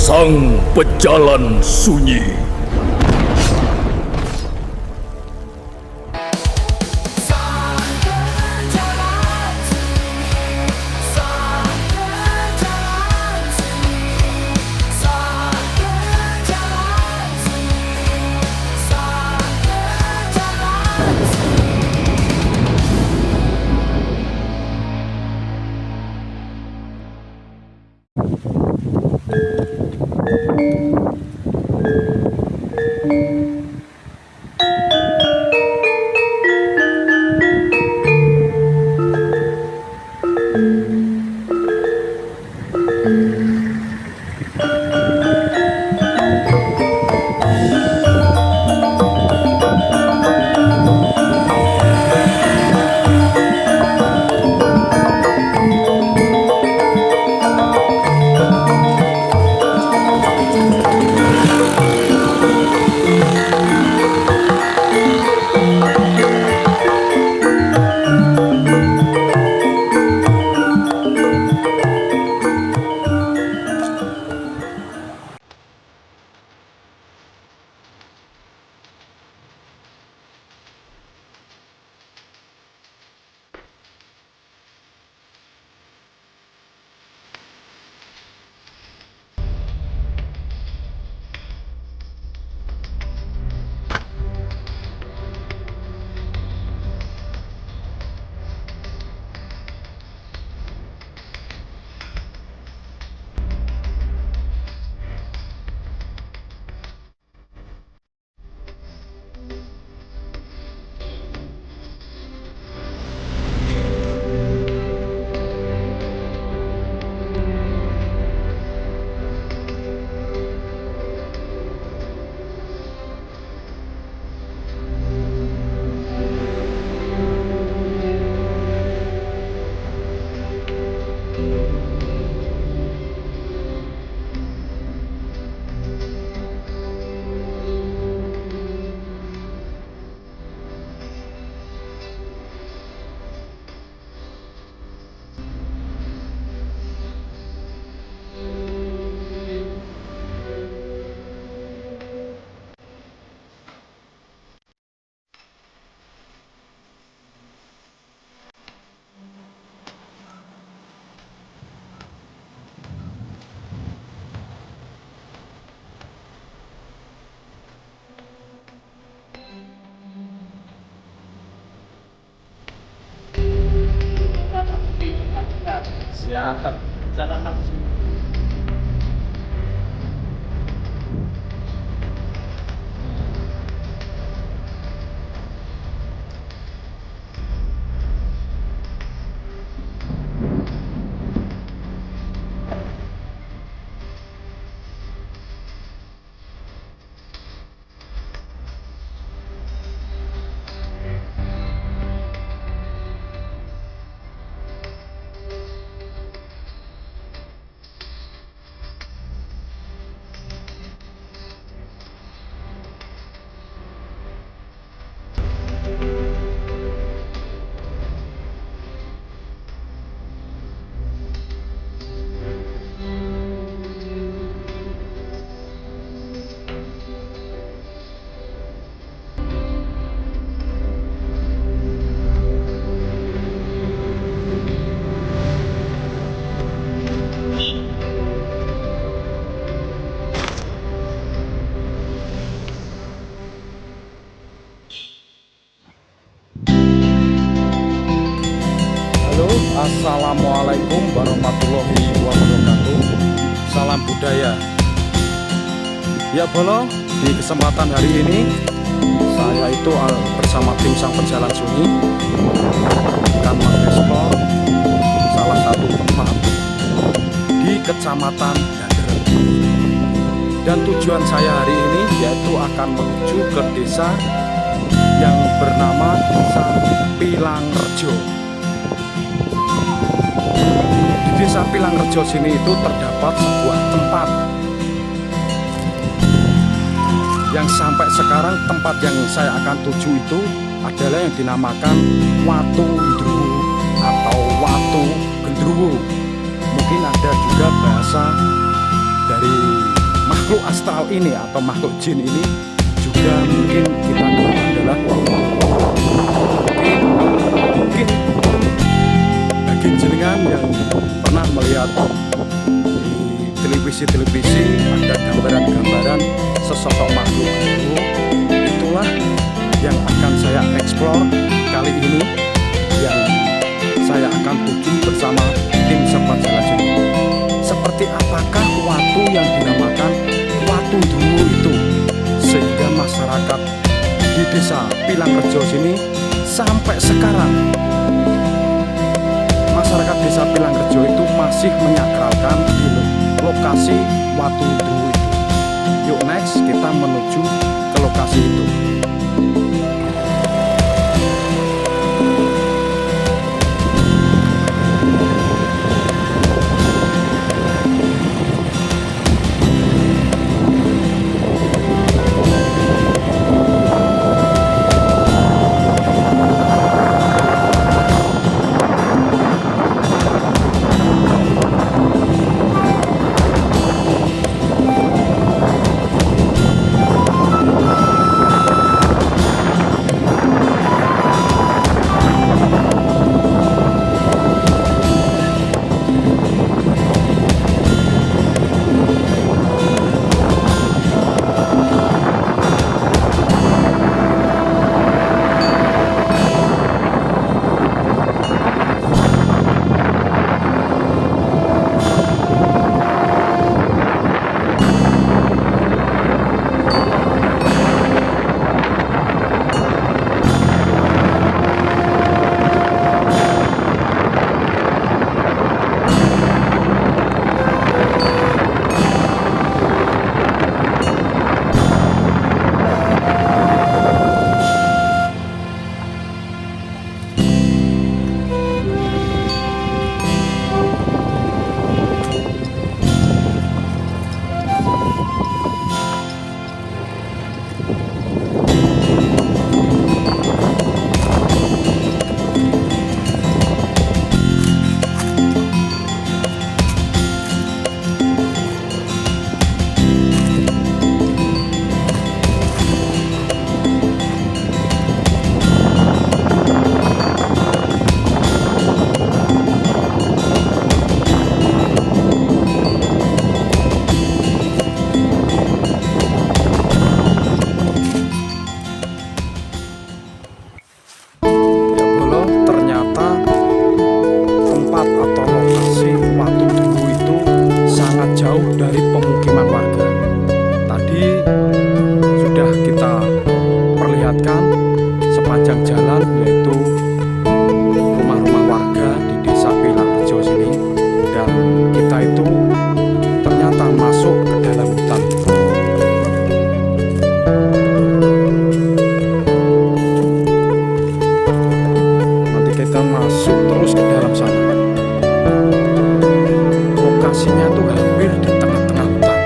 Sang Pejalan Sunyi. Siap. Halo, assalamualaikum warahmatullahi wabarakatuh. Salam budaya. Ya Bolo, di kesempatan hari ini saya itu bersama tim Sang Pejalan Sunyi akan mengeksplor salah satu tempat di Kecamatan Dander. Dan tujuan saya hari ini yaitu akan menuju ke desa yang bernama Desa Pilangrejo. Di Desa Pilangrejo sini itu terdapat sebuah tempat yang sampai sekarang tempat yang saya akan tuju itu adalah yang dinamakan Watu Gendruwo atau Watu Gendruwo. Mungkin ada juga bahasa dari makhluk astral ini atau makhluk jin ini juga mungkin kita duga adalah mungkin bagi jenengan yang pernah melihat di televisi ada gambaran-gambaran sesosok makhluk itu, itulah yang akan saya eksplor kali ini, yang saya akan tuju bersama tim Sepat Jalan Sunyi. Seperti apakah watu yang dinamakan watu dungu itu, sehingga masyarakat di desa Pilangrejo sini sampai sekarang masyarakat desa Pilangrejo itu masih menyakralkan di lokasi watu dungu itu. Yuk next kita menuju ke lokasi itu. Sepanjang jalan, yaitu rumah-rumah warga di desa Pilangrejo sini, dan kita itu ternyata masuk ke dalam hutan. Nanti kita masuk terus ke dalam sana. Lokasinya tuh hampir di tengah-tengah hutan.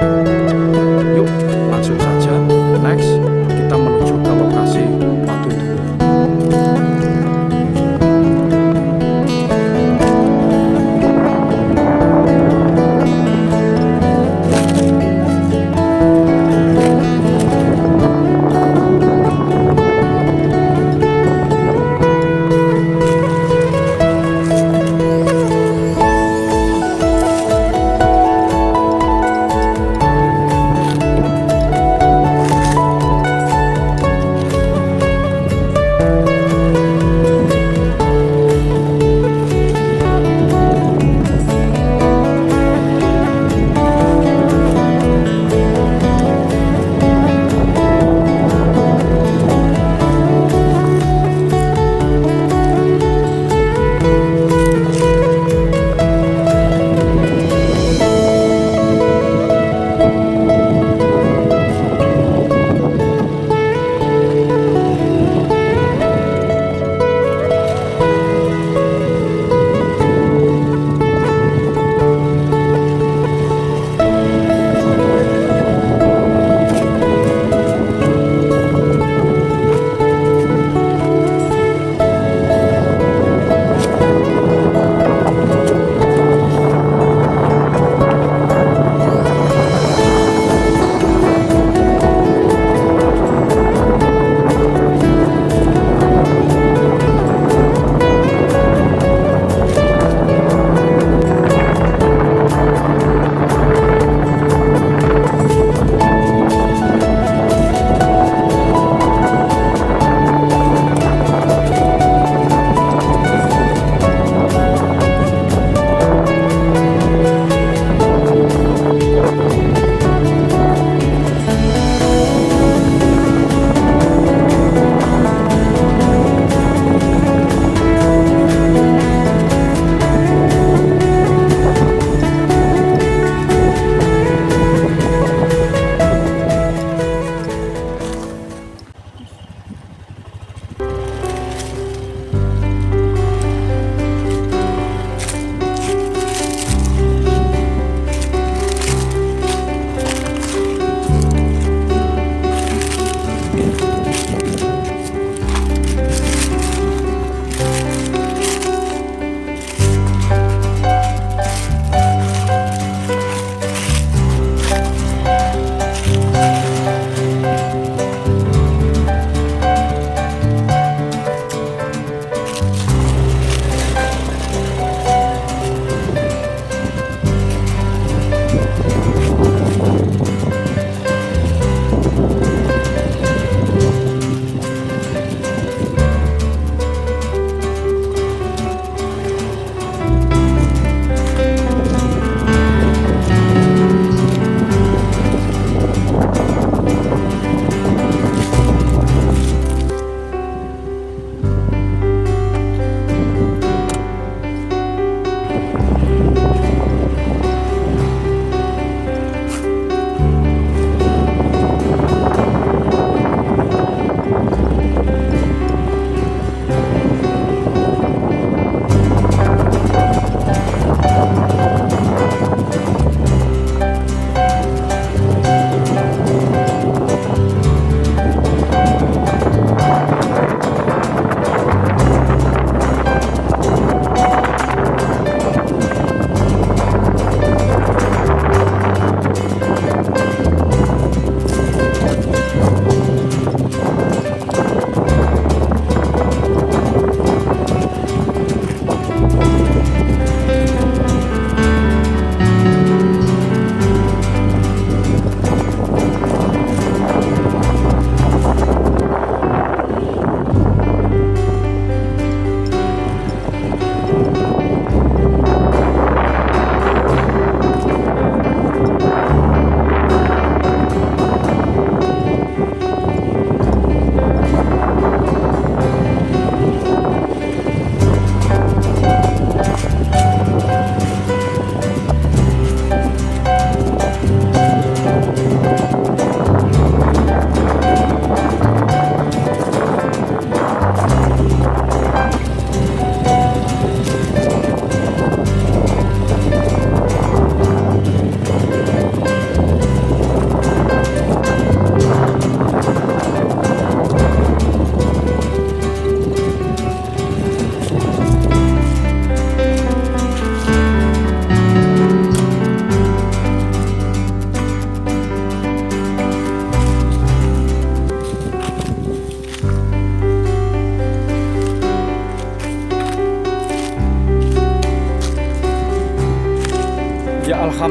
Yuk langsung saja next kita menuju ke lokasi watu dungu.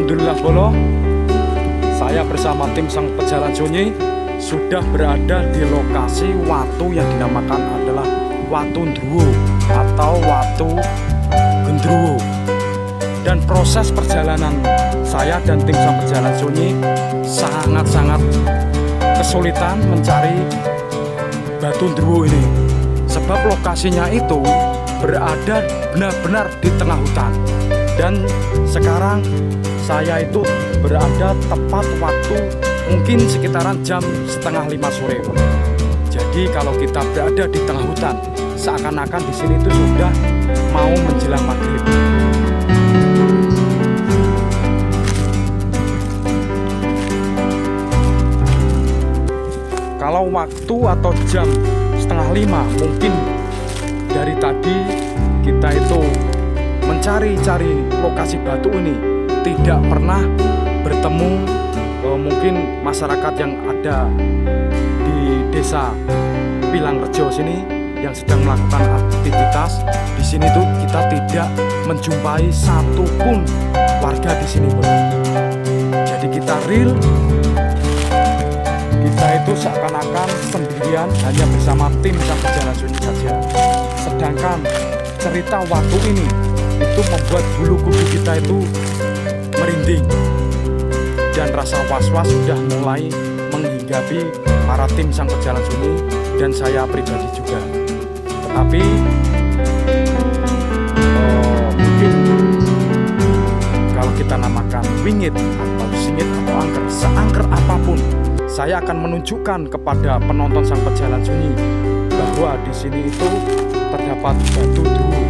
Alhamdulillah bolo, saya bersama tim Sang Pejalan Sunyi sudah berada di lokasi watu yang dinamakan adalah Watu Ndruwo atau Watu Gendruwo. Dan proses perjalanan saya dan tim Sang Pejalan Sunyi sangat-sangat kesulitan mencari Batu Ndruwo ini, sebab lokasinya itu berada benar-benar di tengah hutan. Dan sekarang saya itu berada tepat waktu mungkin sekitaran jam 4:30 sore. Jadi kalau kita berada di tengah hutan, seakan-akan di sini itu sudah mau menjelang maghrib. Kalau waktu atau jam 4:30 mungkin dari tadi kita itu mencari-cari lokasi batu ini tidak pernah bertemu mungkin masyarakat yang ada di desa Pilangrejo sini yang sedang melakukan aktivitas. Di sini tuh kita tidak menjumpai satupun warga di sini, bro. Jadi kita real, kita itu seakan-akan sendirian hanya bersama tim Sang Pejalan Sunyi saja. Sedangkan cerita watu ini itu membuat bulu kuduk kita itu merinding, dan rasa was-was sudah mulai menghinggapi para tim Sang Pejalan Sunyi dan saya pribadi juga. Tetapi mungkin kalau kita namakan wingit atau singit atau angker, seangker apapun, saya akan menunjukkan kepada penonton Sang Pejalan Sunyi bahwa di sini itu terdapat Batu Ndruwo.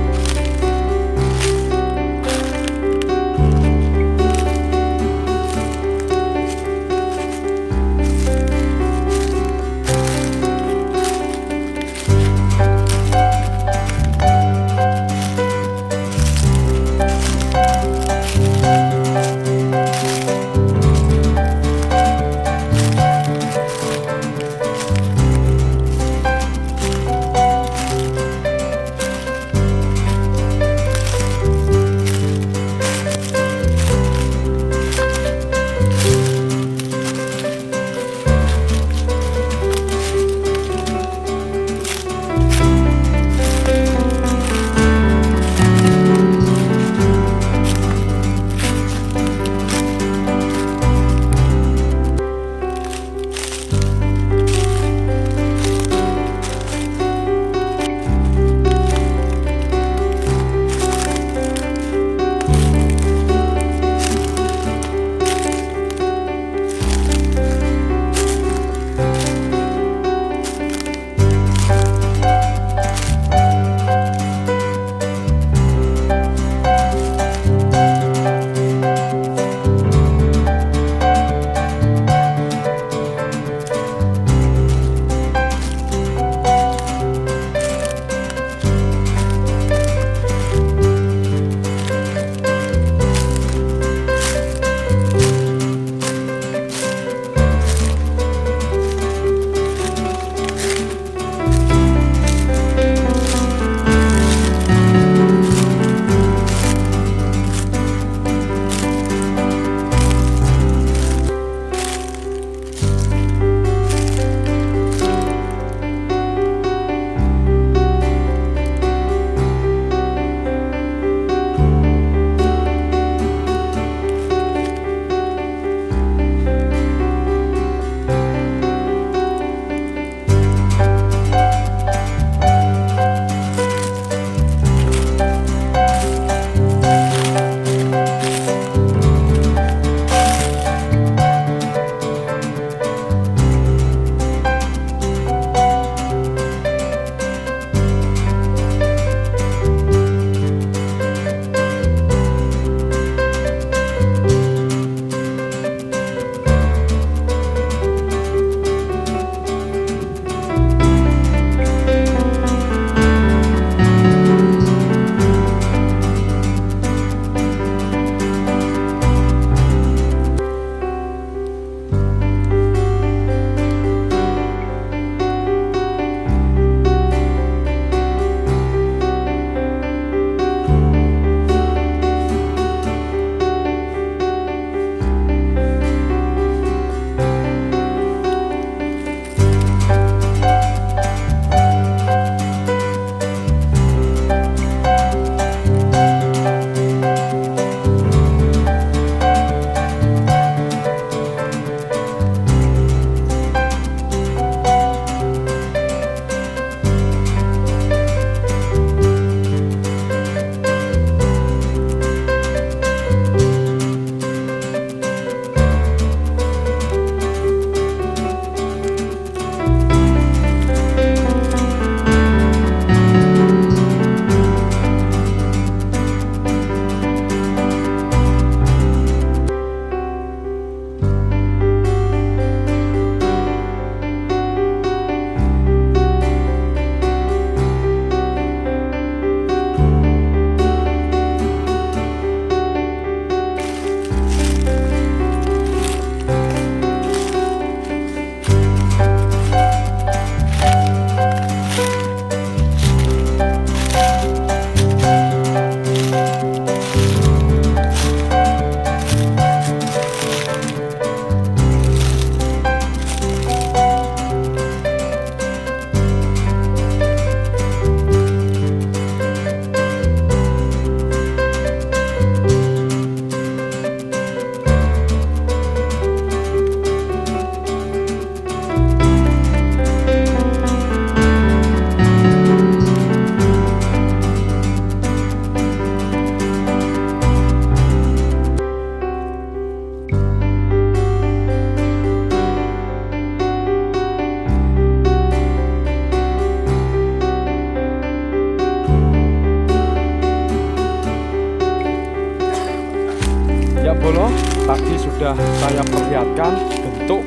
sudah saya perlihatkan bentuk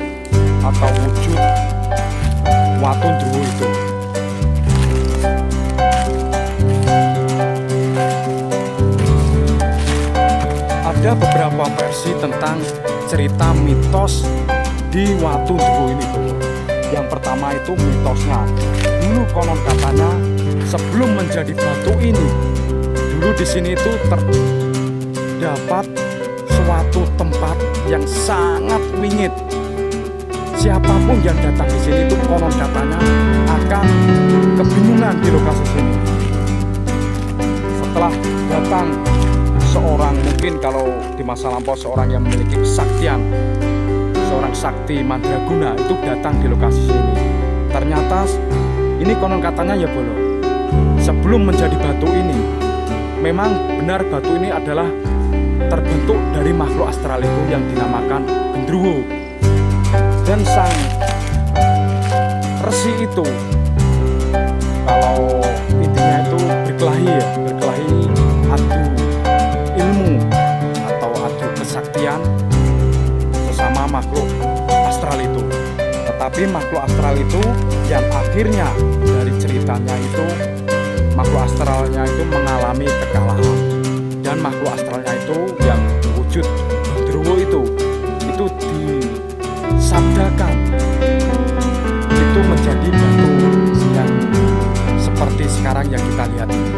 atau wujud watu ndruwo itu. Ada beberapa versi tentang cerita mitos di watu ndruwo ini, bro. Yang pertama itu mitosnya. Dulu konon katanya sebelum menjadi batu ini, dulu di sini itu terdapat suatu tempat yang sangat wingit. Siapapun yang datang di sini itu konon katanya akan kebingungan di lokasi sini. Setelah datang seorang, mungkin kalau di masa lampau seorang yang memiliki kesaktian, seorang sakti mandraguna itu datang di lokasi sini. Ternyata ini konon katanya ya bolo, sebelum menjadi batu ini, memang benar batu ini adalah terbentuk dari makhluk astral itu yang dinamakan Gendruwo. Dan sang resi itu, kalau intinya itu berkelahi ya, berkelahi adu ilmu atau adu kesaktian sesama makhluk astral itu. Tetapi makhluk astral itu yang akhirnya dari ceritanya itu makhluk astralnya itu mengalami kekalahan, dan makhluk astralnya itu yang wujud Gendruwo itu disabdakan itu menjadi batu yang seperti sekarang yang kita lihat ini.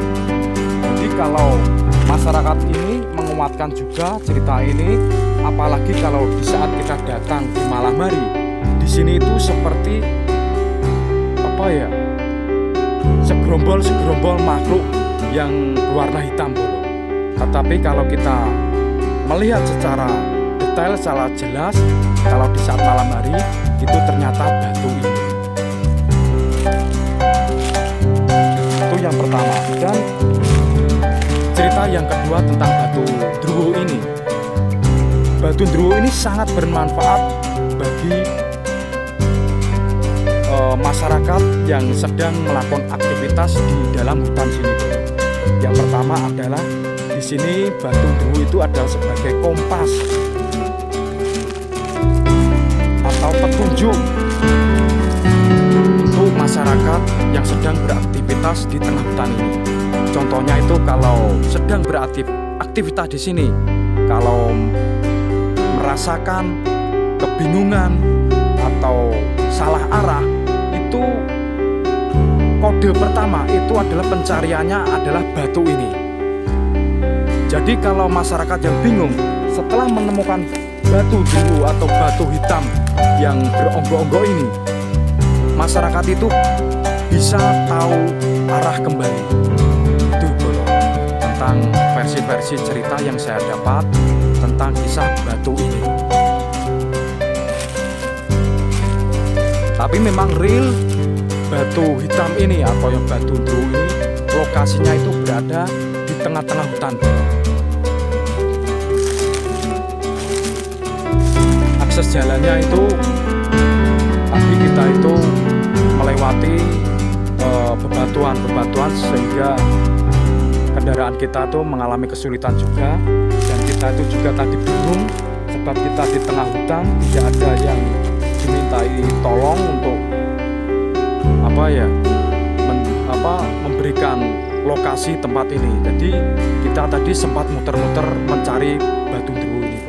Jadi kalau masyarakat ini menguatkan juga cerita ini, apalagi kalau di saat kita datang di malam hari, di sini itu seperti apa ya, segerombol makhluk yang berwarna hitam bolo. Tetapi kalau kita melihat secara detail, secara jelas, kalau di saat malam hari itu ternyata batu ini. Itu yang pertama. Dan cerita yang kedua tentang batu ndruwo ini. Batu ndruwo ini sangat bermanfaat bagi masyarakat yang sedang melakukan aktivitas di dalam hutan sini. Yang pertama adalah di sini batu ndruwo itu adalah sebagai kompas atau petunjuk untuk masyarakat yang sedang beraktivitas di tengah hutan ini. Contohnya itu kalau sedang beraktivitas di sini, kalau merasakan kebingungan atau salah arah, itu kode pertama itu adalah pencariannya adalah batu ini. Jadi kalau masyarakat yang bingung setelah menemukan batu ndruwo atau batu hitam yang beronggok-onggok ini, masyarakat itu bisa tahu arah kembali. Itu bolo tentang versi-versi cerita yang saya dapat tentang kisah batu ini. Tapi memang real batu hitam ini atau yang batu ndruwo ini lokasinya itu berada di tengah-tengah hutan. Akses jalannya itu tadi kita itu melewati bebatuan sehingga kendaraan kita tuh mengalami kesulitan juga, dan kita itu juga tadi bingung sebab kita di tengah hutan, tidak ada yang dimintai tolong untuk memberikan lokasi tempat ini. Jadi kita tadi sempat muter-muter mencari batu ndruwo ini.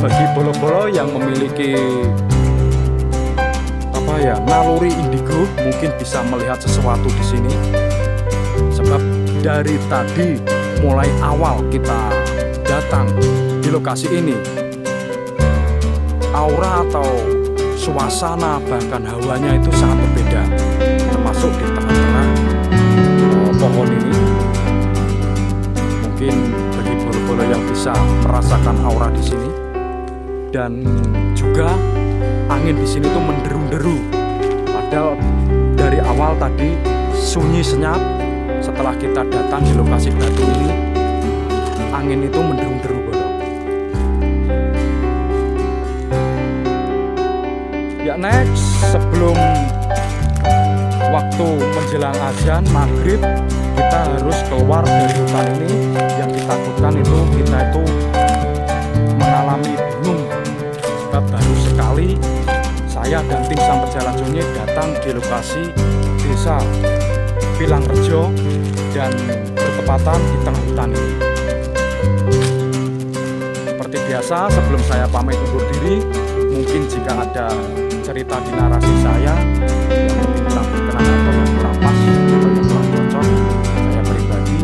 Bagi bolo-bolo yang memiliki naluri indigo, mungkin bisa melihat sesuatu di sini. Sebab dari tadi mulai awal kita datang di lokasi ini, aura atau suasana bahkan hawanya itu sangat berbeda, termasuk di tengah-tengah pohon ini. Mungkin bagi bolo-bolo yang bisa merasakan aura di sini. Dan juga angin di sini tuh menderu-deru. Padahal dari awal tadi sunyi senyap. Setelah kita datang di lokasi batu ini, angin itu menderu-deru bolo. Ya next, sebelum waktu menjelang azan maghrib kita harus keluar dari hutan ini. Yang ditakutkan itu kita itu mengalami bingung, sebab baru sekali saya dan tim Sang Pejalan Sunyi datang di lokasi desa Pilangrejo dan bertepatan di tengah hutan ini. Seperti biasa, sebelum saya pamit undur diri, mungkin jika ada cerita di narasi saya yang mungkin kurang berkenan atau yang kurang pas atau yang kurang cocok, saya pribadi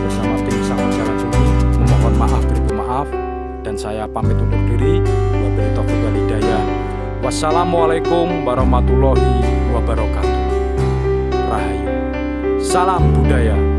bersama tim Sang Pejalan Sunyi memohon maaf maaf dan saya pamit undur diri. Wabillahi taufiq wal hidayah. Wassalamualaikum warahmatullahi wabarakatuh. Rahayu. Salam budaya.